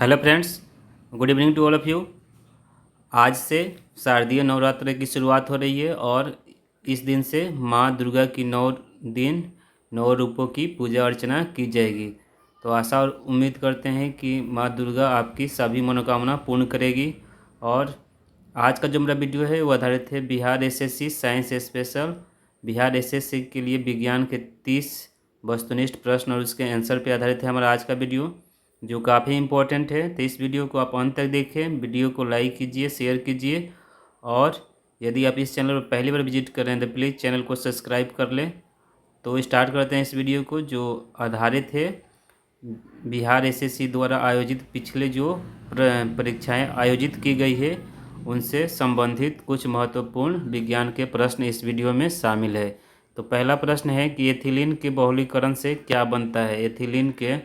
Hello friends, good evening to all of you. आज से शारदीय नवरात्र की शुरुआत हो रही है और इस दिन से माँ दुर्गा की 9 दिन 9 रूपों की पूजा अर्चना की जाएगी। तो आशा और उम्मीद करते हैं कि माँ दुर्गा आपकी सभी मनोकामना पूर्ण करेगी। और आज का जो मेरा वीडियो है वो आधारित है Bihar SSC science special. Bihar SSC के लिए विज्ञान के 30 वस्तुनिष्ठ प्रश्न और उसके आंसर पर आधारित है हमारा आज का वीडियो, जो काफ़ी इम्पोर्टेंट है। तो इस वीडियो को आप अंत तक देखें, वीडियो को लाइक कीजिए, शेयर कीजिए, और यदि आप इस चैनल पर पहली बार विजिट कर रहे हैं तो प्लीज़ चैनल को सब्सक्राइब कर लें। तो स्टार्ट करते हैं इस वीडियो को, जो आधारित है बिहार एसएससी द्वारा आयोजित पिछले जो परीक्षाएं आयोजित की गई है उनसे संबंधित कुछ महत्वपूर्ण विज्ञान के प्रश्न इस वीडियो में शामिल है। तो पहला प्रश्न है कि एथिलीन के बहुलीकरण से क्या बनता है। एथिलीन के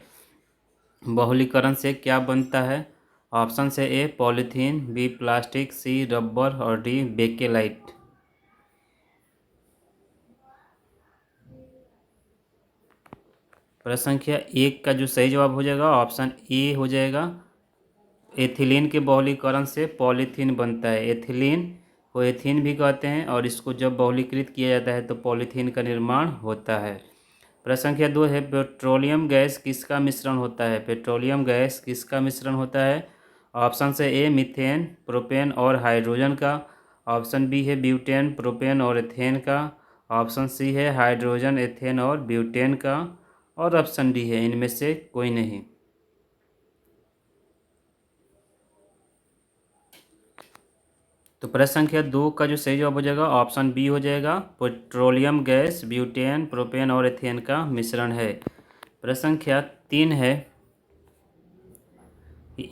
बहुलीकरण से क्या बनता है। ऑप्शन से ए पॉलीथीन, बी प्लास्टिक, सी रबर और डी बेकेलाइट। प्रश्न संख्या 1 का जो सही जवाब हो जाएगा ऑप्शन ए हो जाएगा। एथिलीन के बहुलीकरण से पॉलीथीन बनता है। एथिलीन को एथीन भी कहते हैं और इसको जब बहुलीकृत किया जाता है तो पॉलीथीन का निर्माण होता है। प्रश्न संख्या 2 है पेट्रोलियम गैस किसका मिश्रण होता है। पेट्रोलियम गैस किसका मिश्रण होता है। ऑप्शन से ए मीथेन, प्रोपेन और हाइड्रोजन का। ऑप्शन बी है ब्यूटेन, प्रोपेन और एथेन का। ऑप्शन सी है हाइड्रोजन, एथेन और ब्यूटेन का। और ऑप्शन डी है इनमें से कोई नहीं। तो प्रश्न संख्या 2 का जो सही जवाब हो जाएगा ऑप्शन बी हो जाएगा। पेट्रोलियम गैस ब्यूटेन, प्रोपेन और एथेन का मिश्रण है। प्रश्न संख्या 3 है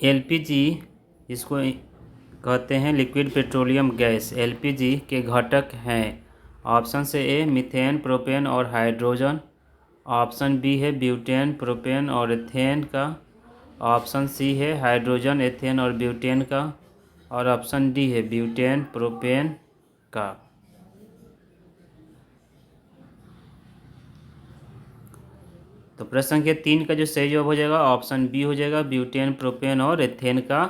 एलपीजी, इसको कहते हैं लिक्विड पेट्रोलियम गैस, एलपीजी के घटक हैं। ऑप्शन से ए मीथेन, प्रोपेन और हाइड्रोजन। ऑप्शन बी है ब्यूटेन, प्रोपेन और एथेन का। ऑप्शन सी है हाइड्रोजन, एथेन और ब्यूटेन का। और ऑप्शन डी है ब्यूटेन, प्रोपेन का। तो प्रश्न संख्या 3 का जो सही जवाब हो जाएगा ऑप्शन बी हो जाएगा। ब्यूटेन, प्रोपेन और एथेन का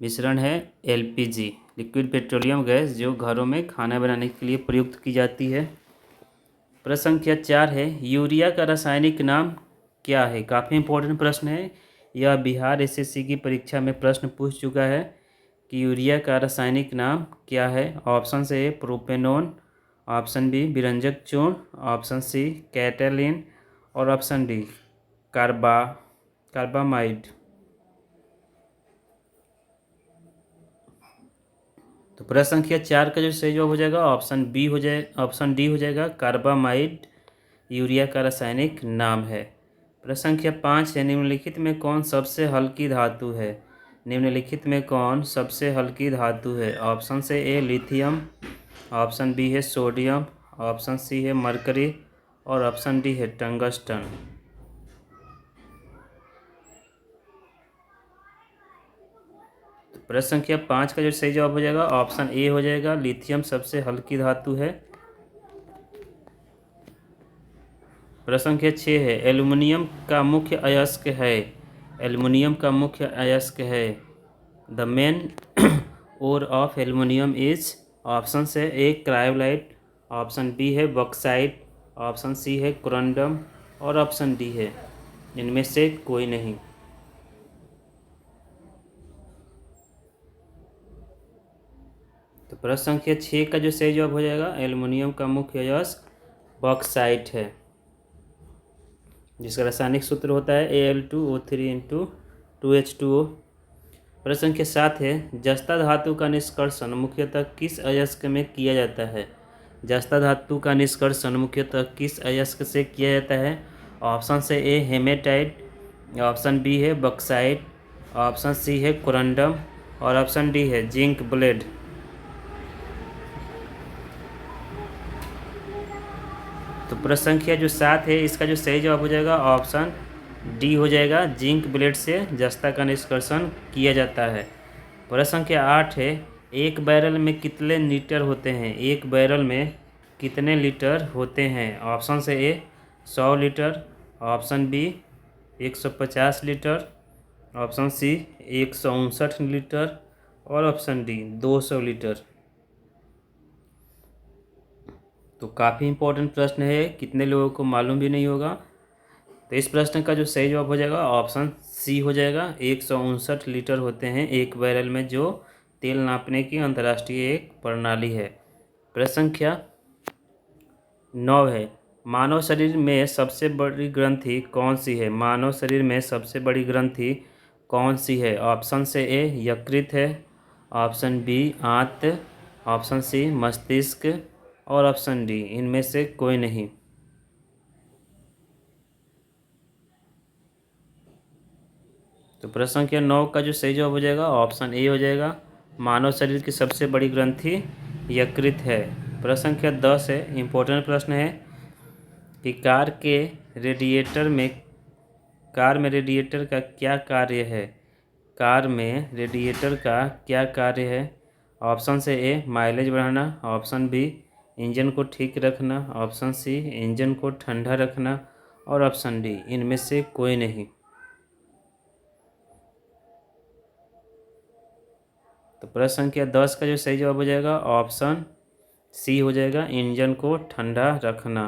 मिश्रण है एलपीजी, लिक्विड पेट्रोलियम गैस, जो घरों में खाना बनाने के लिए प्रयुक्त की जाती है। प्रश्न संख्या 4 है यूरिया का रासायनिक नाम क्या है। काफ़ी इंपॉर्टेंट प्रश्न है यह, बिहार एसएससी की परीक्षा में प्रश्न पूछ चुका है कि यूरिया का रासायनिक नाम क्या है। ऑप्शन से ए प्रोपेनोन, ऑप्शन बी विरंजक चूर्ण, ऑप्शन सी कैटेलिन और ऑप्शन डी कार्बामाइड। तो प्रश्न संख्या 4 का जो सही जवाब हो जाएगा ऑप्शन बी हो जाए, ऑप्शन डी हो जाएगा। कार्बामाइड यूरिया का रासायनिक नाम है। प्रश्न संख्या 5 है निम्नलिखित में कौन सबसे हल्की धातु है। निम्नलिखित में कौन सबसे हल्की धातु है। ऑप्शन से ए लिथियम, ऑप्शन बी है सोडियम, ऑप्शन सी है मरकरी और ऑप्शन डी है टंगस्टन। प्रश्न संख्या 5 का जो सही जवाब हो जाएगा ऑप्शन ए हो जाएगा। लिथियम सबसे हल्की धातु है। प्रश्न संख्या 6 है एल्युमिनियम का मुख्य अयस्क है। एल्युमिनियम का मुख्य अयस्क है। The main ore of aluminium is. Option से ए क्रायोलाइट, ऑप्शन बी है बॉक्साइट, ऑप्शन सी है कोरंडम और ऑप्शन डी है इनमें से कोई नहीं। तो प्रश्न संख्या 6 का जो सही जवाब हो जाएगा एल्युमिनियम का मुख्य अयस्क बॉक्साइट है, जिसका रासायनिक सूत्र होता है Al2O3 × 2H2O। प्रश्न संख्या 7 है जस्ता धातु का निष्कर्षण मुख्यतः किस अयस्क में किया जाता है। जस्ता धातु का निष्कर्षण मुख्यतः किस अयस्क से किया जाता है। ऑप्शन से ए हेमेटाइट, ऑप्शन बी है बॉक्साइट, ऑप्शन सी है कोरंडम और ऑप्शन डी है जिंक ब्लेड। तो प्रश्न संख्या जो 7 है इसका जो सही जवाब हो जाएगा ऑप्शन डी हो जाएगा। जिंक ब्लेड से जस्ता का निष्कर्षण किया जाता है। प्रश्न संख्या 8 है एक बैरल में कितने लीटर होते हैं। एक बैरल में कितने लीटर होते हैं। ऑप्शन से A 100 litre, option B 150 litre, option C 159 litre और ऑप्शन डी 200 लीटर। तो काफ़ी इम्पोर्टेंट प्रश्न है, कितने लोगों को मालूम भी नहीं होगा। तो इस प्रश्न का जो सही जवाब हो जाएगा ऑप्शन सी हो जाएगा। 159 लीटर होते हैं एक बैरल में, जो तेल नापने की अंतर्राष्ट्रीय एक प्रणाली है। प्रश्न संख्या 9 है, मानव शरीर में सबसे बड़ी ग्रंथि कौन सी है? मानव शरीर में सबसे बड़ी ग्रंथि कौन सी है? ऑप्शन से ए यकृत है, ऑप्शन बी आंत, ऑप्शन सी मस्तिष्क और ऑप्शन डी इनमें से कोई नहीं। तो प्रश्न संख्या 9 का जो सही जवाब हो जाएगा ऑप्शन ए हो जाएगा। मानव शरीर की सबसे बड़ी ग्रंथि यकृत है। प्रश्न संख्या 10 है, इम्पोर्टेंट प्रश्न है कि कार में रेडिएटर का क्या कार्य है? कार में रेडिएटर का क्या कार्य है? ऑप्शन से ए माइलेज बढ़ाना, ऑप्शन बी इंजन को ठीक रखना, ऑप्शन सी इंजन को ठंडा रखना और ऑप्शन डी इनमें से कोई नहीं। तो प्रश्न संख्या 10 का जो सही जवाब हो जाएगा ऑप्शन सी हो जाएगा, इंजन को ठंडा रखना।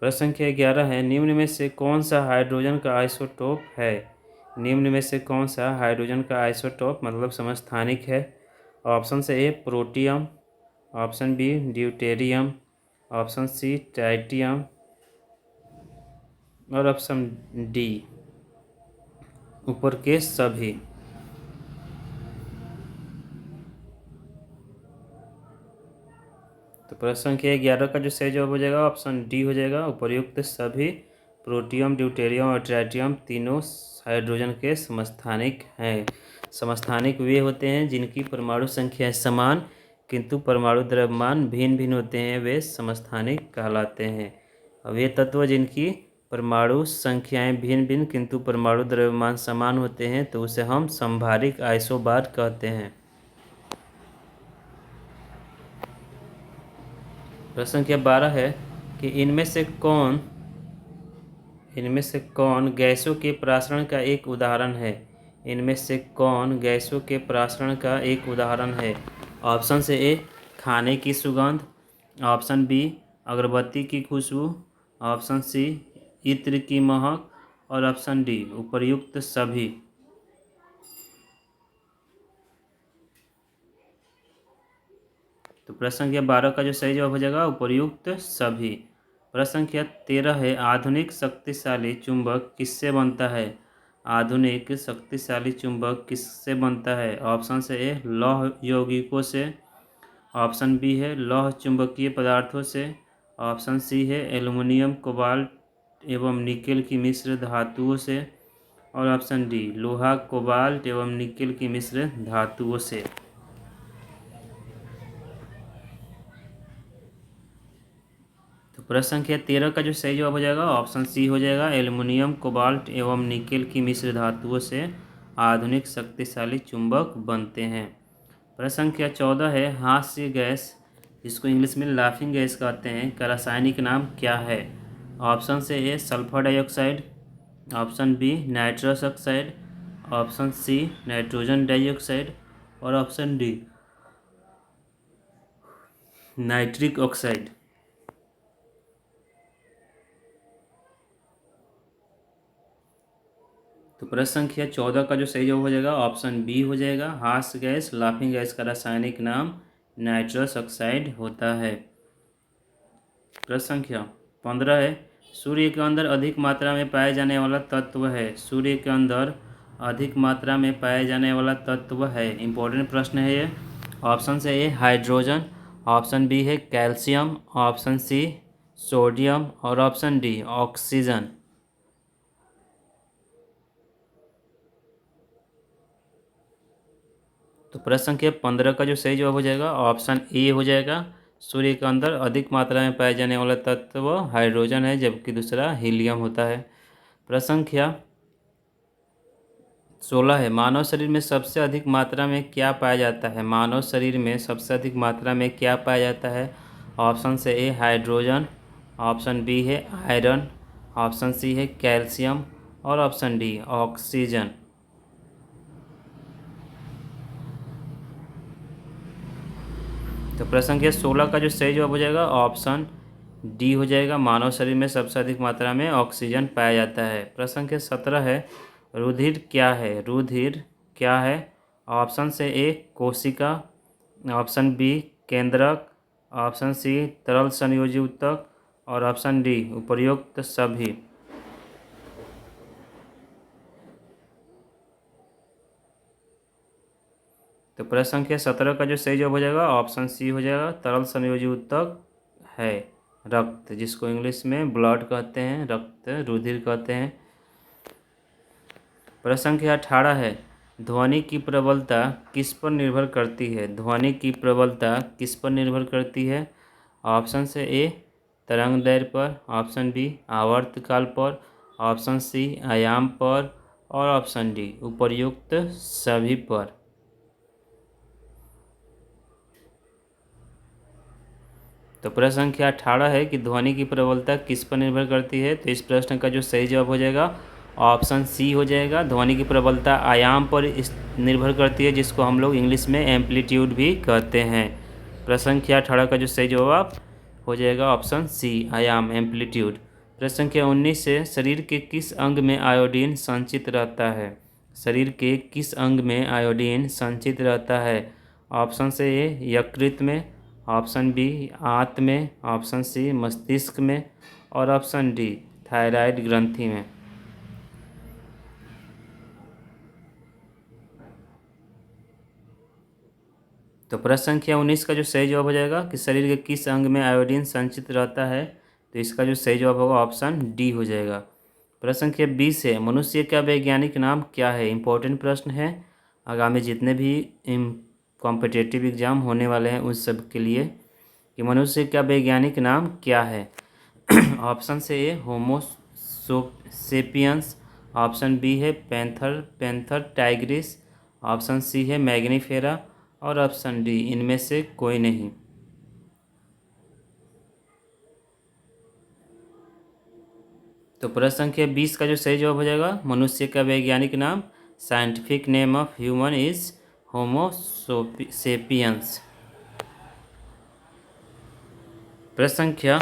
प्रश्न संख्या 11 है, निम्न में से कौन सा हाइड्रोजन का आइसोटोप है? निम्न में से कौन सा हाइड्रोजन का आइसोटोप मतलब समस्थानिक है? ऑप्शन से A protium, option B deuterium, option C tritium और ऑप्शन डी ऊपर के सभी। तो प्रश्न संख्या 11 का जो सही जवाब हो जाएगा ऑप्शन डी हो जाएगा, उपर्युक्त सभी प्रोटियम, ड्यूटेरियम और ट्राइटियम तीनों हाइड्रोजन के समस्थानिक हैं। समस्थानिक वे होते हैं जिनकी परमाणु संख्या समान किंतु परमाणु द्रव्यमान भिन्न भिन्न होते हैं, वे समस्थानिक कहलाते हैं। अब ये तत्व जिनकी परमाणु संख्याएं भिन्न भिन्न किंतु परमाणु द्रव्यमान समान होते हैं तो उसे हम समभारिक आइसोबार कहते हैं। प्रश्न संख्या 12 है कि इनमें से कौन गैसों के प्रासरण का एक उदाहरण है? इनमें से कौन गैसों के प्रासरण का एक उदाहरण है? ऑप्शन से ए खाने की सुगंध, ऑप्शन बी अगरबत्ती की खुशबू, ऑप्शन सी इत्र की महक और ऑप्शन डी उपर्युक्त सभी। तो प्रश्न संख्या 12 का जो सही जवाब हो जाएगा उपर्युक्त सभी। प्रश्न संख्या 13 है, आधुनिक शक्तिशाली चुंबक किससे बनता है? आधुनिक शक्तिशाली चुंबक किससे बनता है? ऑप्शन से ए लौह यौगिकों से, ऑप्शन बी है लौह चुंबकीय पदार्थों से, ऑप्शन सी है एल्युमिनियम, कोबाल्ट एवं निकेल की मिश्र धातुओं से और ऑप्शन डी लोहा, कोबाल्ट एवं निकेल की मिश्र धातुओं से। तो प्रश्न संख्या 13 का जो सही जवाब हो जाएगा ऑप्शन सी हो जाएगा, एल्युमिनियम, कोबाल्ट एवं निकेल की मिश्र धातुओं से आधुनिक शक्तिशाली चुंबक बनते हैं। प्रश्न संख्या 14 है, हास्य गैस जिसको इंग्लिश में लाफिंग गैस कहते हैं का रासायनिक नाम क्या है? ऑप्शन से A sulphur dioxide, option B nitrous oxide, option C nitrogen dioxide और ऑप्शन डी नाइट्रिक ऑक्साइड। तो प्रश्न संख्या 14 का जो सही जवाब हो जाएगा ऑप्शन बी हो जाएगा, हास्य गैस लाफिंग गैस का रासायनिक नाम नाइट्रस ऑक्साइड होता है। प्रश्न संख्या 15 है, सूर्य के अंदर अधिक मात्रा में पाए जाने वाला तत्व है? सूर्य के अंदर अधिक मात्रा में पाए जाने वाला तत्व है, इंपॉर्टेंट प्रश्न है ये। ऑप्शन से ए हाइड्रोजन, ऑप्शन बी है कैल्शियम, ऑप्शन सी सोडियम और ऑप्शन डी ऑक्सीजन। तो प्रश्न संख्या 15 का जो सही जवाब हो जाएगा ऑप्शन ए हो जाएगा, सूर्य के अंदर अधिक मात्रा में पाए जाने वाला तत्व हाइड्रोजन है जबकि दूसरा हीलियम होता है। प्रश्न संख्या 16 है, मानव शरीर में सबसे अधिक मात्रा में क्या पाया जाता है? मानव शरीर में सबसे अधिक मात्रा में क्या पाया जाता है? ऑप्शन से ए हाइड्रोजन, ऑप्शन बी है आयरन, ऑप्शन सी है कैल्शियम और ऑप्शन डी ऑक्सीजन। तो प्रश्न संख्या 16 का जो सही जवाब हो जाएगा ऑप्शन डी हो जाएगा। मानव शरीर में सबसे अधिक मात्रा में ऑक्सीजन पाया जाता है। प्रश्न संख्या 17 है, रुधिर क्या है? रुधिर क्या है? ऑप्शन से ए कोशिका, ऑप्शन बी केंद्रक, ऑप्शन सी तरल संयोजी ऊतक और ऑप्शन डी उपर्युक्त सभी। तो प्रश्न संख्या 17 का जो सही जवाब हो जाएगा ऑप्शन सी हो जाएगा, तरल संयोजी ऊतक है रक्त, जिसको इंग्लिश में ब्लड कहते हैं, रक्त रुधिर कहते हैं। प्रश्न संख्या 18 है, ध्वनि की प्रबलता किस पर निर्भर करती है? ध्वनि की प्रबलता किस पर निर्भर करती है? ऑप्शन से ए तरंग दैर्ध्य पर, ऑप्शन बी आवर्तकाल पर, ऑप्शन सी आयाम पर और ऑप्शन डी उपर्युक्त सभी पर। तो प्रश्न संख्या 18 है कि ध्वनि की प्रबलता किस पर निर्भर करती है? तो इस प्रश्न का जो सही जवाब हो जाएगा ऑप्शन सी हो जाएगा। ध्वनि की प्रबलता आयाम पर निर्भर करती है, जिसको हम लोग इंग्लिश में एम्पलीट्यूड भी कहते हैं। प्रश्न संख्या 18 का जो सही जवाब हो जाएगा ऑप्शन सी आयाम एम्पलीट्यूड। प्रश्न संख्या 19 से शरीर के किस अंग में आयोडीन संचित रहता है? शरीर के किस अंग में आयोडीन संचित रहता है? ऑप्शन से ए यकृत में, ऑप्शन बी आंत में, ऑप्शन सी मस्तिष्क में और ऑप्शन डी थायराइड ग्रंथि में। तो प्रश्न संख्या 19 का जो सही जवाब हो जाएगा कि शरीर के किस अंग में आयोडीन संचित रहता है, तो इसका जो सही जवाब होगा ऑप्शन डी हो जाएगा। प्रश्न संख्या 20 है, मनुष्य का वैज्ञानिक नाम क्या है? इंपॉर्टेंट प्रश्न है, आगामी जितने भी कॉम्पिटिटिव एग्जाम होने वाले हैं उस सब के लिए, कि मनुष्य का वैज्ञानिक नाम क्या है? ऑप्शन से ए होमो सेपियंस, ऑप्शन बी है पैंथर टाइग्रिस, ऑप्शन सी है मैग्नीफेरा और ऑप्शन डी इनमें से कोई नहीं। तो प्रश्न संख्या 20 का जो सही जवाब हो जाएगा मनुष्य का वैज्ञानिक नाम, scientific name of human is homo sapiens. प्रश्न संख्या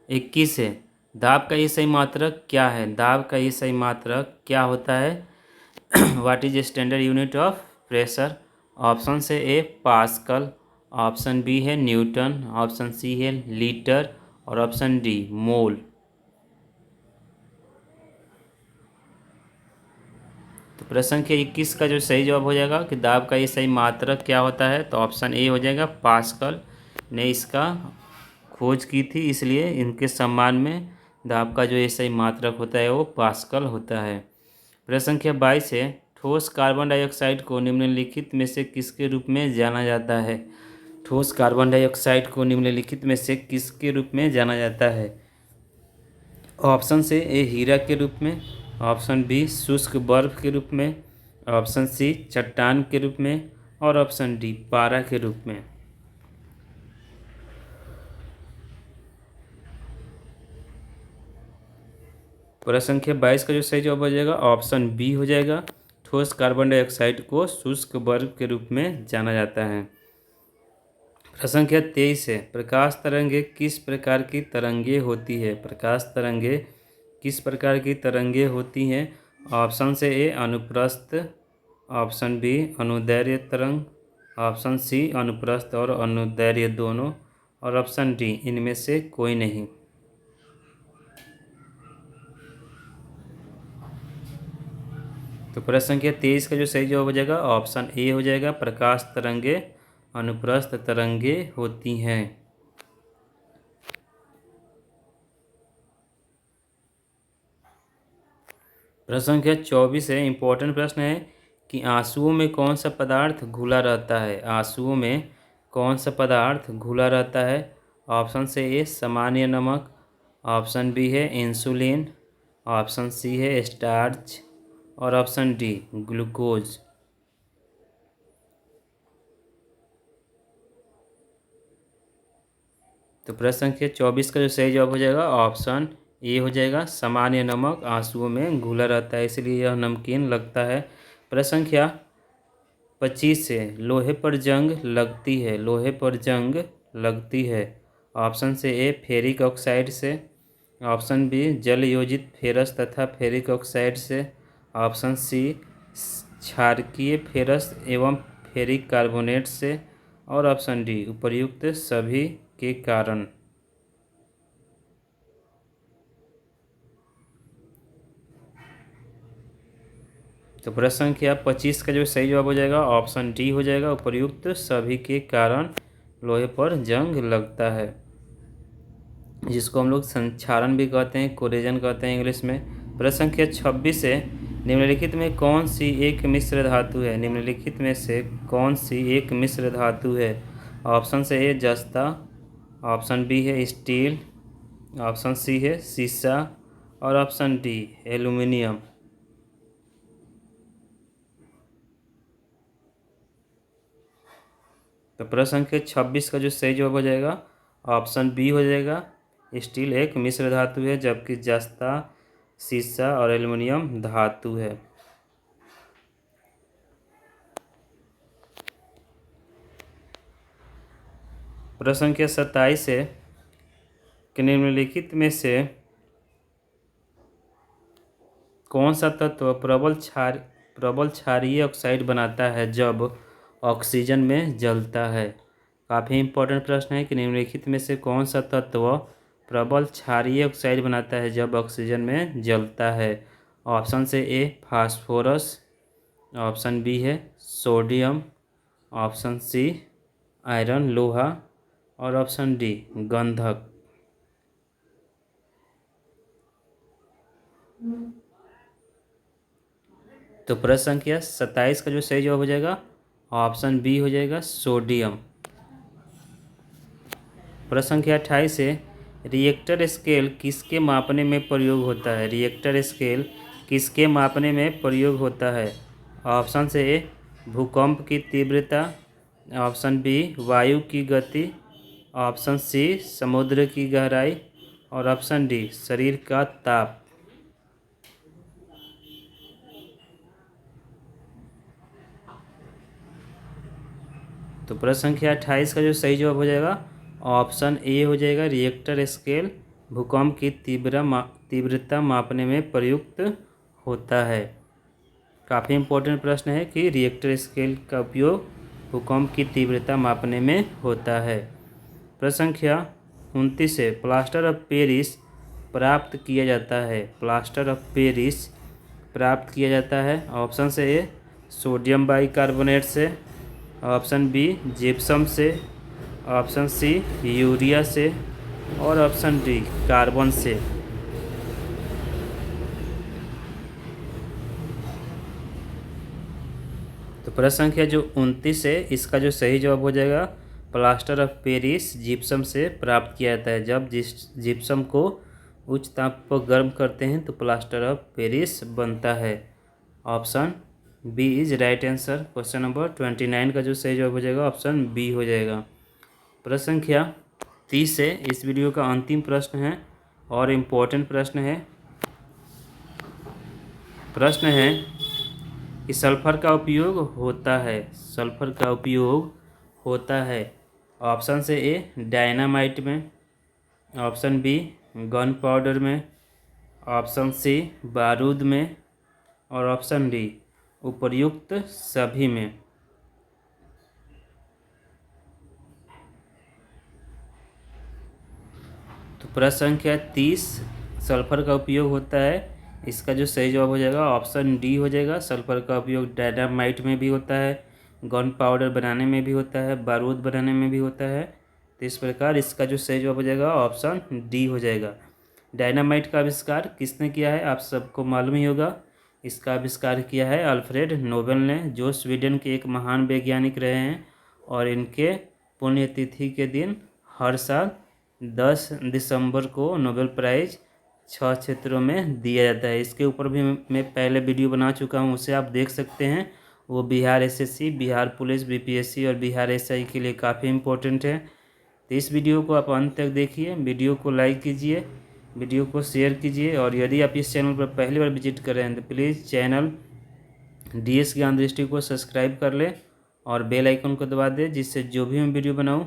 21 है, दाब का ये सही मात्रक क्या है? दाब का ये सही मात्रक क्या होता है? What is standard unit of pressure? Option से ए पास्कल, ऑप्शन बी है न्यूटन, ऑप्शन सी है लीटर और ऑप्शन डी मोल। तो प्रश्न संख्या 21 का जो सही जवाब हो जाएगा कि दाब का ये सही मात्रक क्या होता है, तो ऑप्शन ए हो जाएगा पास्कल ने इसका खोज की थी, इसलिए इनके सम्मान में दाब का जो ये सही मात्रक होता है वो पास्कल होता है। प्रश्न संख्या 22 है, ठोस कार्बन डाइऑक्साइड को निम्नलिखित में से किसके रूप में जाना जाता है? ठोस कार्बन डाइऑक्साइड को निम्नलिखित में से किसके रूप में जाना जाता है? ऑप्शन से ए हीरा के रूप में, ऑप्शन बी शुष्क बर्फ के रूप में, ऑप्शन सी चट्टान के रूप में और ऑप्शन डी पारा के रूप में। प्रश्न संख्या 22 का जो सही जवाब हो जाएगा ऑप्शन बी हो जाएगा। ठोस कार्बन डाइऑक्साइड को शुष्क बर्फ के रूप में जाना जाता है। प्रश्न संख्या 23 है, प्रकाश तरंगे किस प्रकार की तरंगे होती है? प्रकाश तरंगे किस प्रकार की तरंगे होती हैं? ऑप्शन से ए अनुप्रस्थ, ऑप्शन बी अनुदैर्ध्य तरंग, ऑप्शन सी अनुप्रस्थ और अनुदैर्ध्य दोनों और ऑप्शन डी इनमें से कोई नहीं। तो प्रश्न संख्या 23 का जो सही जवाब हो जाएगा ऑप्शन ए हो जाएगा, प्रकाश तरंगे अनुप्रस्थ तरंगे होती हैं। प्रश्न संख्या 24 है, इंपॉर्टेंट प्रश्न है कि आंसुओं में कौन सा पदार्थ घुला रहता है? आंसुओं में कौन सा पदार्थ घुला रहता है? ऑप्शन से ए सामान्य नमक, ऑप्शन बी है इंसुलिन, ऑप्शन सी है स्टार्च और ऑप्शन डी ग्लूकोज। तो प्रश्न संख्या 24 का जो सही जवाब हो जाएगा ऑप्शन ये हो जाएगा सामान्य नमक आंसुओं में घुला रहता है इसलिए यह नमकीन लगता है। प्रश्न संख्या 25 से लोहे पर जंग लगती है, लोहे पर जंग लगती है। ऑप्शन से ए फेरिक ऑक्साइड से, ऑप्शन बी जल योजित फेरस तथा फेरिक ऑक्साइड से, ऑप्शन सी क्षारकीय फेरस एवं फेरिक कार्बोनेट से, और ऑप्शन डी उपर्युक्त सभी के कारण। तो प्रश्न संख्या 25 का जो सही जवाब हो जाएगा ऑप्शन डी हो जाएगा, उपर्युक्त सभी के कारण लोहे पर जंग लगता है, जिसको हम लोग संक्षारण भी कहते हैं, कोरेजन कहते हैं इंग्लिश में। प्रश्न संख्या 26 से निम्नलिखित में कौन सी एक मिश्र धातु है, निम्नलिखित में से कौन सी एक मिश्र धातु है। ऑप्शन से ए जस्ता, ऑप्शन बी है स्टील, ऑप्शन सी है सीसा, और ऑप्शन डी एल्यूमिनियम। तो प्रश्न संख्या 26 का जो सही जवाब हो जाएगा ऑप्शन बी हो जाएगा, स्टील एक मिश्र धातु है, जबकि जस्ता सीसा और एल्युमिनियम धातु है। प्रश्न संख्या 27 है कि निम्नलिखित में से कौन सा तत्व प्रबल क्षारीय ऑक्साइड बनाता है जब ऑक्सीजन में जलता है। काफ़ी इंपॉर्टेंट प्रश्न है कि निम्नलिखित में से कौन सा तत्व प्रबल क्षारीय ऑक्साइड बनाता है जब ऑक्सीजन में जलता है। ऑप्शन से ए फास्फोरस, ऑप्शन बी है सोडियम, ऑप्शन सी आयरन लोहा, और ऑप्शन डी गंधक। तो प्रश्न संख्या 27 का जो सही जवाब हो जाएगा ऑप्शन बी हो जाएगा सोडियम। प्रश्न संख्या 28 से रिएक्टर स्केल किसके मापने में प्रयोग होता है, रिएक्टर स्केल किसके मापने में प्रयोग होता है। ऑप्शन से ए भूकंप की तीव्रता, ऑप्शन बी वायु की गति, ऑप्शन सी समुद्र की गहराई, और ऑप्शन डी शरीर का ताप। तो प्रश्न संख्या 28 का जो सही जवाब हो जाएगा ऑप्शन ए हो जाएगा, रिएक्टर स्केल भूकंप की तीव्रता मापने में प्रयुक्त होता है। काफ़ी इंपॉर्टेंट प्रश्न है कि रिएक्टर स्केल का उपयोग भूकंप की तीव्रता मापने में होता है। प्रश्न संख्या 29 से प्लास्टर ऑफ पेरिस प्राप्त किया जाता है, प्लास्टर ऑफ पेरिस प्राप्त किया जाता है। ऑप्शन से ए सोडियम बाइकार्बोनेट से, ऑप्शन बी जिप्सम से, ऑप्शन सी यूरिया से, और ऑप्शन डी कार्बन से। तो प्रश्न संख्या जो 29 है इसका जो सही जवाब हो जाएगा प्लास्टर ऑफ पेरिस जिप्सम से प्राप्त किया जाता है। जब जिप्सम को उच्च ताप पर गर्म करते हैं तो प्लास्टर ऑफ पेरिस बनता है। Option B is right answer. Question number 29 का जो सही जवाब हो जाएगा ऑप्शन बी हो जाएगा। प्रश्न संख्या 30 है इस वीडियो का अंतिम प्रश्न है और इम्पोर्टेंट प्रश्न है। प्रश्न है कि सल्फर का उपयोग होता है, सल्फर का उपयोग होता है। ऑप्शन से ए डायनामाइट में, ऑप्शन बी गन पाउडर में, ऑप्शन सी बारूद में, और ऑप्शन डी उपर्युक्त सभी में। तो प्रश्न संख्या 30 सल्फर का उपयोग होता है, इसका जो सही जवाब हो जाएगा ऑप्शन डी हो जाएगा। सल्फर का उपयोग डायनामाइट में भी होता है, गन पाउडर बनाने में भी होता है, बारूद बनाने में भी होता है। तो इस प्रकार इसका जो सही जवाब हो जाएगा ऑप्शन डी हो जाएगा। डायनामाइट का आविष्कार किसने किया है आप सबको मालूम ही होगा। इसका आविष्कार किया है अल्फ्रेड नोबेल ने, जो स्वीडन के एक महान वैज्ञानिक रहे हैं और इनके पुण्यतिथि के दिन हर साल 10 दिसंबर को नोबेल प्राइज़ 6 क्षेत्रों में दिया जाता है। इसके ऊपर भी मैं पहले वीडियो बना चुका हूँ, उसे आप देख सकते हैं। वो Bihar SSC, Bihar police, BPSC और बिहार एसआई के लिए काफ़ी इम्पोर्टेंट है। तो इस वीडियो को आप अंत तक देखिए, वीडियो को लाइक कीजिए, वीडियो को शेयर कीजिए। और यदि आप इस चैनल पर पहली बार विजिट कर रहे हैं तो प्लीज़ चैनल DS ज्ञान दृष्टि को सब्सक्राइब कर ले और बेल आइकन को दबा दे, जिससे जो भी मैं वीडियो बनाऊं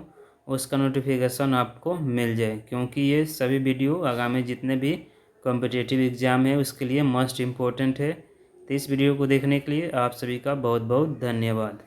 उसका नोटिफिकेशन आपको मिल जाए, क्योंकि ये सभी वीडियो आगामी जितने भी कॉम्पिटिटिव एग्ज़ाम है उसके लिए मस्ट इम्पोर्टेंट है। तो इस वीडियो को देखने के लिए आप सभी का बहुत बहुत धन्यवाद।